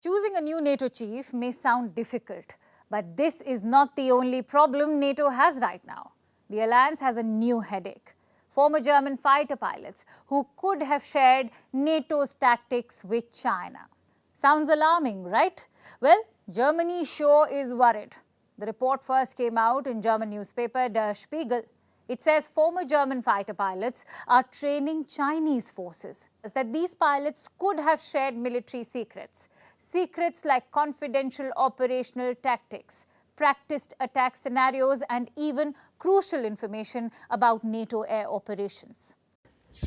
Choosing a new NATO chief may sound difficult, but this is not the only problem NATO has right now. The alliance has a new headache. Former German fighter pilots who could have shared NATO's tactics with China. Sounds alarming, right? Well, Germany sure is worried. The report first came out in German newspaper Der Spiegel. It says former German fighter pilots are training Chinese forces, that these pilots could have shared military secrets. Secrets like confidential operational tactics, practiced attack scenarios, and even crucial information about NATO air operations.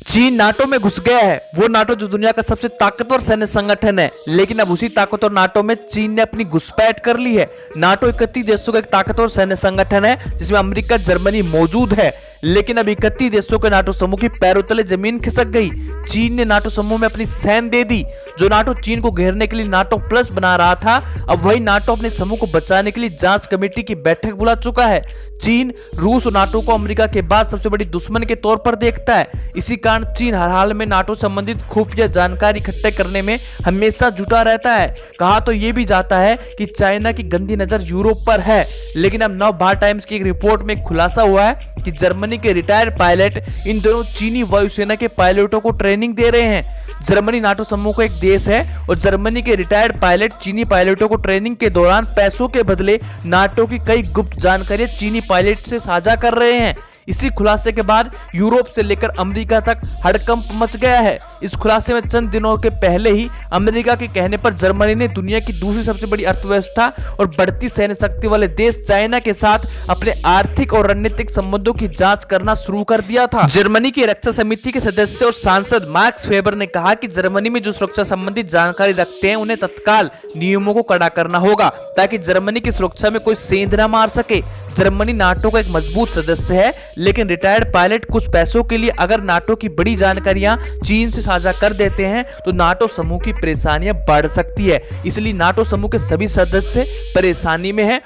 चीन NATO में घुस गया है। वो NATO जो दुनिया का सबसे ताकतवर सैन्य संगठन है, लेकिन अब उसी ताकतवर नाटो में चीन ने अपनी घुसपैठ कर ली है। नाटो 31 देशों का एक ताकतवर सैन्य संगठन है जिसमें अमेरिका, जर्मनी मौजूद है, लेकिन अब 31 देशों के नाटो समूह की पैरों तले जमीन खिसक गई। चीन ने नाटो समूह में अपनी सेना दे दी। जो नाटो चीन को घेरने के लिए नाटो प्लस बना रहा था, अब वही नाटो अपने समूह को बचाने के लिए जांच कमेटी की बैठक बुला चुका है। चीन रूस और नाटो को अमेरिका के बाद सबसे बड़ी दुश्मन के तौर पर देखता है। इसी कारण चीन हर हाल में नाटो संबंधित खुफिया जानकारी इकट्ठे करने में हमेशा जुटा रहता है। कहा तो यह भी जाता है कि चाइना की गंदी नजर यूरोप पर है, लेकिन अब नव भारत टाइम्स की एक रिपोर्ट में खुलासा हुआ है कि जर्मनी के रिटायर्ड पायलट इन दोनों चीनी वायुसेना के पायलटों को ट्रेनिंग दे रहे हैं। जर्मनी नाटो समूह का एक देश है और जर्मनी के रिटायर्ड पायलट चीनी पायलटों को ट्रेनिंग के दौरान पैसों के बदले नाटो की कई गुप्त जानकारियां चीनी पायलट से साझा कर रहे हैं। इसी खुलासे के बाद यूरोप से लेकर अमेरिका तक हड़कंप मच गया है। इस खुलासे में चंद दिनों के पहले ही अमेरिका के कहने पर जर्मनी ने दुनिया की दूसरी सबसे बड़ी अर्थव्यवस्था और बढ़ती सैन्य शक्ति वाले देश चाइना के साथ अपने आर्थिक और रणनीतिक संबंधों की जांच करना शुरू कर दिया था। जर्मनी की रक्षा समिति के सदस्य और सांसद मार्क्स फेबर ने कहा कि जर्मनी में जो सुरक्षा संबंधी जानकारी रखते हैं उन्हें तत्काल नियमों को कड़ा करना होगा ताकि जर्मनी की सुरक्षा में कोई सेंध न मार सके। जर्मनी नाटो का एक मजबूत सदस्य है, लेकिन रिटायर्ड पायलट कुछ पैसों के लिए अगर नाटो की बड़ी जानकारियां चीन से साझा कर देते हैं तो नाटो समूह की परेशानियां बढ़ सकती है। इसलिए नाटो समूह के सभी सदस्य परेशानी में हैं